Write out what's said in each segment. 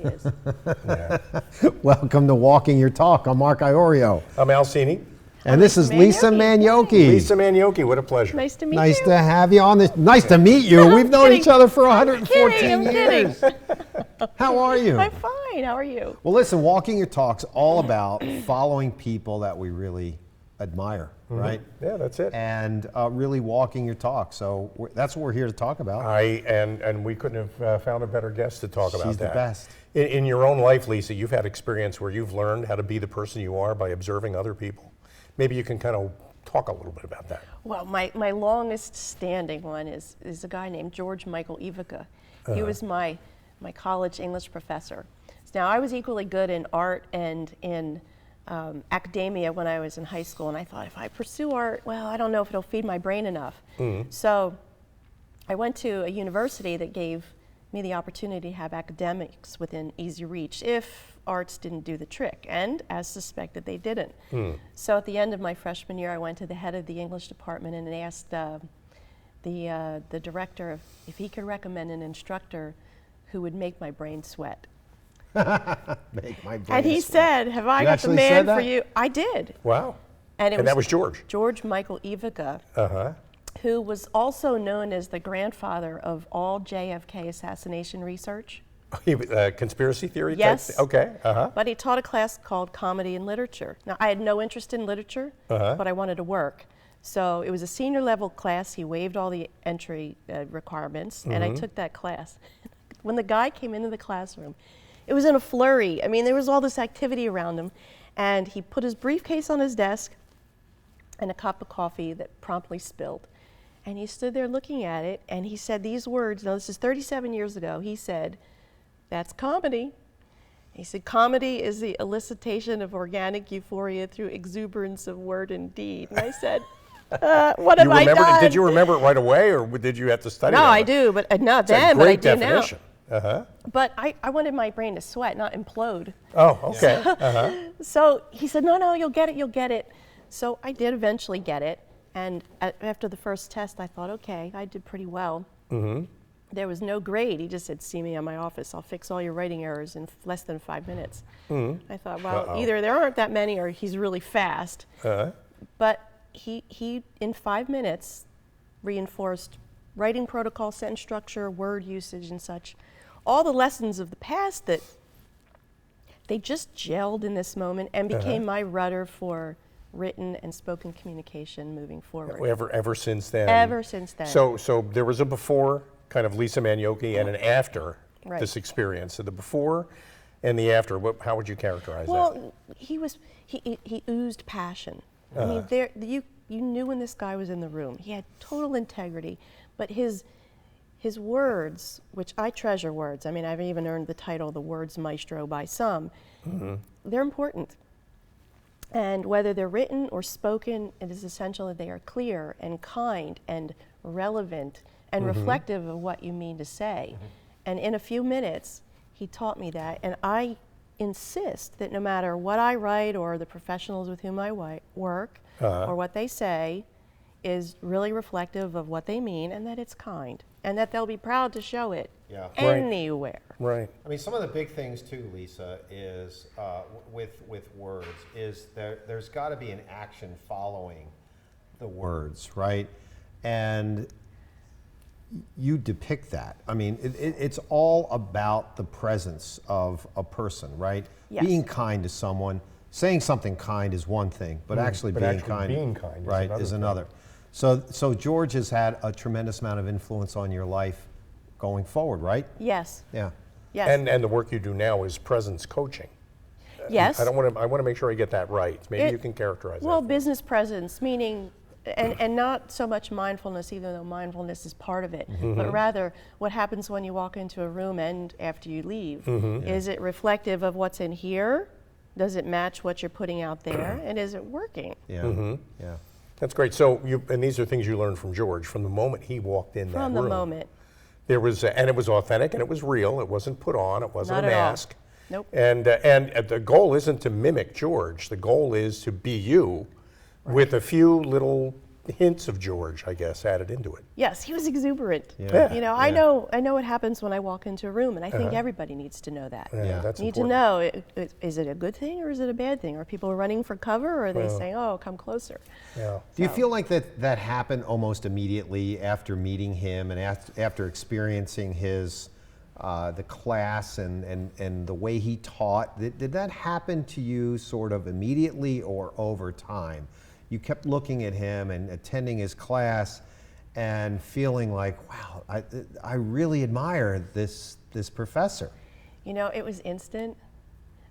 is. Yeah. Welcome to Walking Your Talk. I'm Mark Iorio. I'm Alcini. And this is Lisa Manyoky. Lisa Manyoky, what a pleasure. Nice to meet Nice you. to have you on this. Nice to meet you. We've known each other for 114 I'm years. kidding. How are you? I'm fine. How are you? Well, listen, Walking Your Talk's all about following people that we really admire, right? Yeah, that's it. And really walking your talk. So that's what we're here to talk about. And we couldn't have found a better guest to talk about that. She's the best. In your own life, Lisa, you've had experience where you've learned how to be the person you are by observing other people. Maybe you can kind of talk a little bit about that. Well, my longest standing one is a guy named George Michael Ivica. He was my college English professor. Now, I was equally good in art and in academia when I was in high school, and I thought, if I pursue art, well, I don't know if it'll feed my brain enough. So I went to a university that gave me the opportunity to have academics within easy reach if arts didn't do the trick, and as suspected, they didn't. So at the end of my freshman year, I went to the head of the English department and asked the director if he could recommend an instructor who would make my brain sweat. Make my brain And he sweat. said, have I You got the actually man said that? for you? I did. Wow. And that was George. George Michael Ivica, who was also known as the grandfather of all JFK assassination research. Conspiracy theory Yes. type? Okay. But he taught a class called Comedy and Literature. Now, I had no interest in literature, but I wanted to work. So it was a senior level class. He waived all the entry requirements, and I took that class. When the guy came into the classroom, it was in a flurry. I mean, there was all this activity around him, and he put his briefcase on his desk and a cup of coffee that promptly spilled. And he stood there looking at it, and he said these words. Now, this is 37 years ago. He said, "That's comedy." He said, "Comedy is the elicitation of organic euphoria through exuberance of word and deed." And I said, what have I done? Did you remember it right away, or did you have to study it? No, I do, but not It's a then, but I great do definition. now. But I wanted my brain to sweat, not implode. Oh, okay. So he said, no, you'll get it. So I did eventually get it. And after the first test, I thought, okay, I did pretty well. There was no grade. He just said, see me in my office. I'll fix all your writing errors in less than 5 minutes. I thought, well, either there aren't that many or he's really fast. But he, in 5 minutes, reinforced writing protocol, sentence structure, word usage, and such. All the lessons of the past that they just gelled in this moment and became my rudder for written and spoken communication moving forward. Ever since then? Ever since then. So there was a before, kind of Lisa Manyoky, and an after this experience. So the before and the after, how would you characterize that? Well, he oozed passion. I mean, you knew when this guy was in the room. He had total integrity, but his words, which I treasure words. I mean, I've even earned the title the Words Maestro by some. They're important. And whether they're written or spoken, it is essential that they are clear and kind and relevant and reflective of what you mean to say. And in a few minutes, he taught me that. And I insist that no matter what I write or the professionals with whom I work or what they say is really reflective of what they mean, and that it's kind, and that they'll be proud to show it anywhere. Right. I mean, some of the big things too, Lisa, is with words is there's got to be an action following the words, right? And you depict that. I mean, it's all about the presence of a person, right? Yes. Being kind to someone, saying something kind is one thing, but actually being kind, right, is another. So George has had a tremendous amount of influence on your life going forward, right? Yes. Yeah. Yes. And the work you do now is presence coaching. Yes. I want to make sure I get that right. Maybe you can characterize that. Well, business presence, meaning, and not so much mindfulness, even though mindfulness is part of it, but rather what happens when you walk into a room and after you leave. Is it reflective of what's in here? Does it match what you're putting out there? And is it working? Yeah. Yeah. That's great. So, and these are things you learned from George from the moment he walked in that room. From the moment. There was, and it was authentic, and it was real. It wasn't put on. It wasn't Not a at all. mask. Nope. And the goal isn't to mimic George. The goal is to be you, with a few little hints of George, I guess, added into it. Yes, he was exuberant. Yeah. You know, I know what happens when I walk into a room, and I think everybody needs to know that. Yeah, that's Need important. to know, is it a good thing or is it a bad thing? Are people running for cover, or are they saying, oh, come closer? Yeah. Do you feel like that happened almost immediately after meeting him and after experiencing his the class and the way he taught? Did that happen to you sort of immediately or over time? You kept looking at him and attending his class and feeling like, wow, I really admire this professor. You know, it was instant.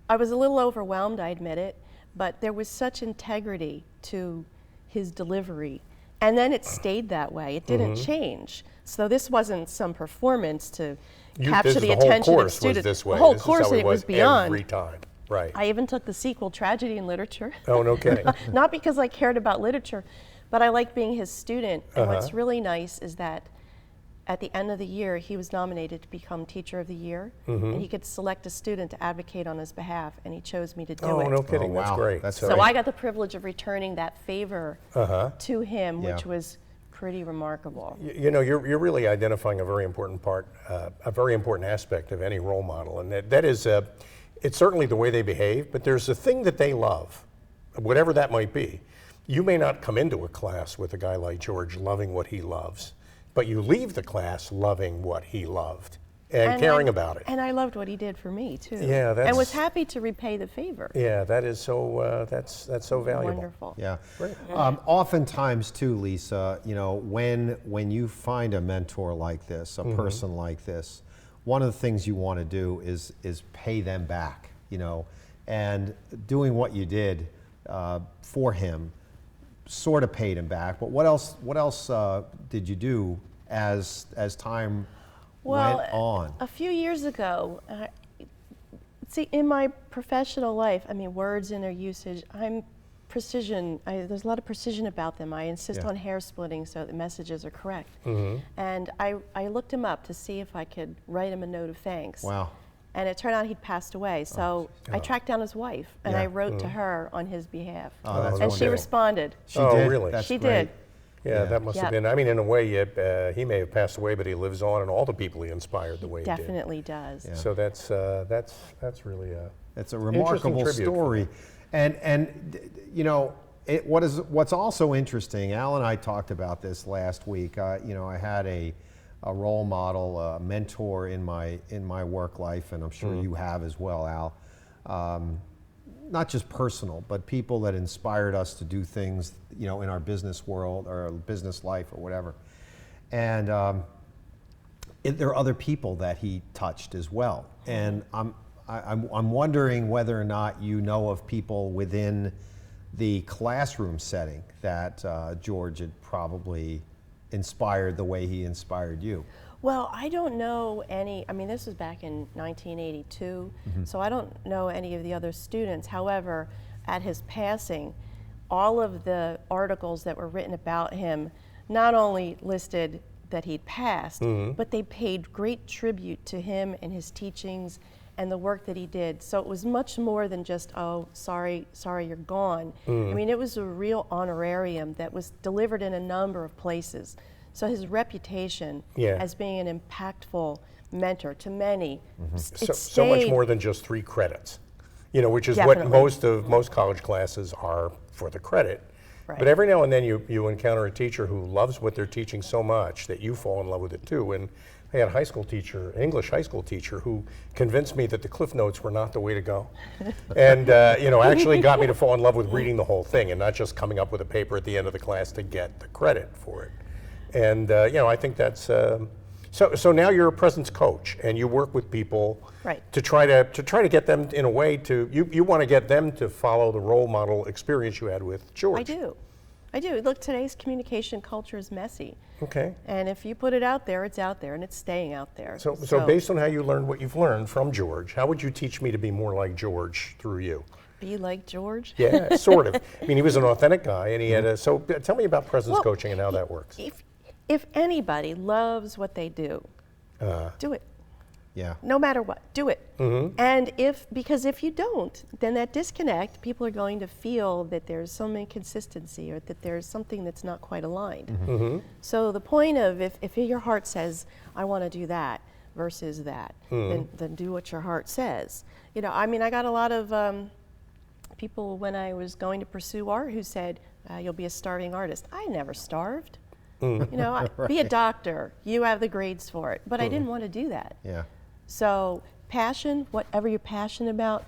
I was a little overwhelmed, I admit it, but there was such integrity to his delivery. And then it stayed that way. It didn't change. So this wasn't some performance to capture the attention of students. Was this way. The whole This is course, how it was beyond. every time. Right. I even took the sequel, Tragedy in Literature. Oh, no kidding. Not because I cared about literature, but I liked being his student. And what's really nice is that at the end of the year, he was nominated to become Teacher of the Year, and he could select a student to advocate on his behalf, and he chose me to do it. Oh, no kidding. Oh, That's wow. great. That's So great. I got the privilege of returning that favor to him, which Yeah. was pretty remarkable. You know, you're really identifying a very important part, a very important aspect of any role model, and that is, it's certainly the way they behave, but there's a thing that they love, whatever that might be. You may not come into a class with a guy like George loving what he loves, but you leave the class loving what he loved and caring about it. And I loved what he did for me, too. Yeah, and was that's- happy to repay the favor. Yeah, that is so, that's so valuable. Wonderful. Yeah. Great. Oftentimes too, Lisa, you know, when you find a mentor like this, a person like this, one of the things you want to do is pay them back, you know, and doing what you did for him sort of paid him back. But what else did you do as time Well, went on? a few years ago, see, in my professional life, I mean, words and their usage, I'm precision. There's a lot of precision about them. I insist Yeah. on hair splitting so the messages are correct. And I looked him up to see if I could write him a note of thanks. Wow. And it turned out he'd passed away. So I tracked down his wife, and Yeah. I wrote to her on his behalf. Oh, that's and she wonderful. responded. She Oh, did? really? That's She great. did. Yeah, that must have Yeah. been, I mean, in a way, he may have passed away, but he lives on, and all the people he inspired the way he did. Definitely does. Yeah. So that's really It's a Interesting remarkable tribute. story, you know, what's also interesting. Al and I talked about this last week. You know, I had a role model, a mentor in my work life, and I'm sure you have as well, Al. Not just personal, but people that inspired us to do things, you know, in our business world or business life or whatever. And there are other people that he touched as well, and I'm wondering whether or not you know of people within the classroom setting that George had probably inspired the way he inspired you. Well, I don't know any, I mean, this was back in 1982, so I don't know any of the other students. However, at his passing, all of the articles that were written about him not only listed that he'd passed, but they paid great tribute to him and his teachings and the work that he did. So it was much more than just, oh, sorry you're gone. I mean, it was a real honorarium that was delivered in a number of places. So his reputation as being an impactful mentor to many, so much more than just 3 credits, you know, which is Definitely. what most college classes are for the credit. Right. But every now and then you encounter a teacher who loves what they're teaching so much that you fall in love with it too. And I had a English high school teacher who convinced me that the Cliff Notes were not the way to go. And, you know, actually got me to fall in love with reading the whole thing and not just coming up with a paper at the end of the class to get the credit for it. And, you know, I think that's, so now you're a presence coach and you work with people to try to get them in a way to, you want to get them to follow the role model experience you had with George. I do. Look, today's communication culture is messy. Okay. And if you put it out there, it's out there and it's staying out there. So based on how you learned what you've learned from George, how would you teach me to be more like George through you? Be like George? Yeah, sort of. I mean, he was an authentic guy and he had a, so tell me about presence coaching and how that works. If anybody loves what they do, do it. Yeah. No matter what, do it. And because if you don't, then that disconnect, people are going to feel that there's some inconsistency or that there's something that's not quite aligned. So the point of if your heart says, I want to do that versus that, then do what your heart says. You know, I mean, I got a lot of people when I was going to pursue art who said, you'll be a starving artist. I never starved. You know, be a doctor. You have the grades for it. But I didn't want to do that. Yeah. So passion, whatever you're passionate about,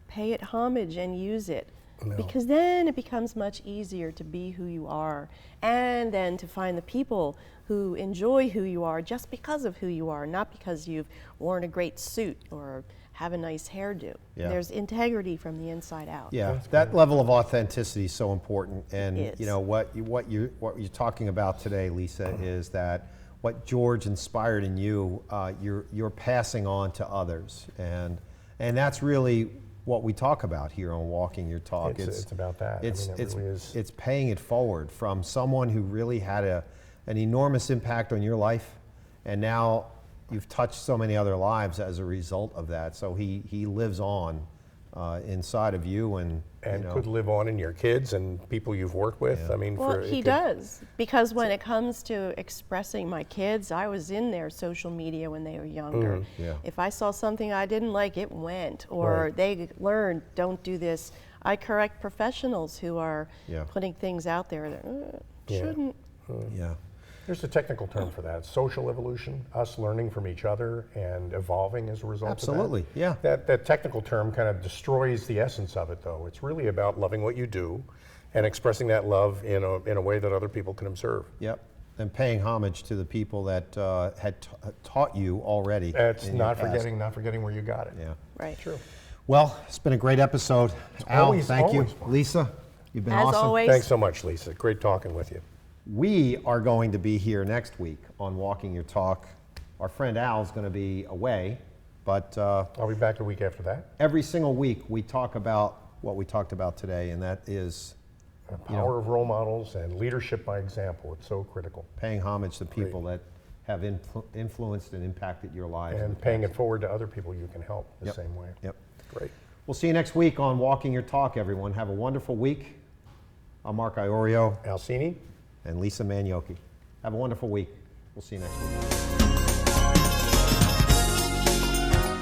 pay it homage and use it. No. Because then it becomes much easier to be who you are and then to find the people who enjoy who you are just because of who you are, not because you've worn a great suit or have a nice hairdo. Yeah. There's integrity from the inside out. Yeah, that level of authenticity is so important. And It is. you know what you're talking about today, Lisa, is that what George inspired in you, you're passing on to others, and that's really what we talk about here on Walking Your Talk. It's about that. It's I mean, it really is. It's paying it forward from someone who really had an enormous impact on your life, and now you've touched so many other lives as a result of that. So he lives on inside of you, and you know, could live on in your kids and people you've worked with. Yeah. I mean, Well, he does, because when it comes to expressing my kids, I was in their social media when they were younger. Yeah. If I saw something I didn't like, it went, or Right. they learned, don't do this. I correct professionals who are Yeah. putting things out there that Yeah. shouldn't. yeah. There's a technical term for that. Social evolution, us learning from each other and evolving as a result Absolutely, of that. yeah. That technical term kind of destroys the essence of it, though. It's really about loving what you do and expressing that love in a way that other people can observe. Yep. And paying homage to the people that had taught you already. It's in your not past. forgetting where you got it. Yeah. Right. True. Well, it's been a great episode. Al, always- thank you. always fun. Lisa, you've been As awesome. always. Thanks so much, Lisa. Great talking with you. We are going to be here next week on Walking Your Talk. Our friend Al's going to be away, but I'll be back the week after that. every single week we talk about what we talked about today, and that is The power of role models and leadership by example. It's so critical. paying homage to people that have influenced and impacted your lives. in And the paying past. it forward to other people you can help the Yep. same way. Yep. Great. We'll see you next week on Walking Your Talk, everyone. Have a wonderful week. I'm Mark Iorio Alcini? and Lisa Manyoky. Have a wonderful week. We'll see you next week.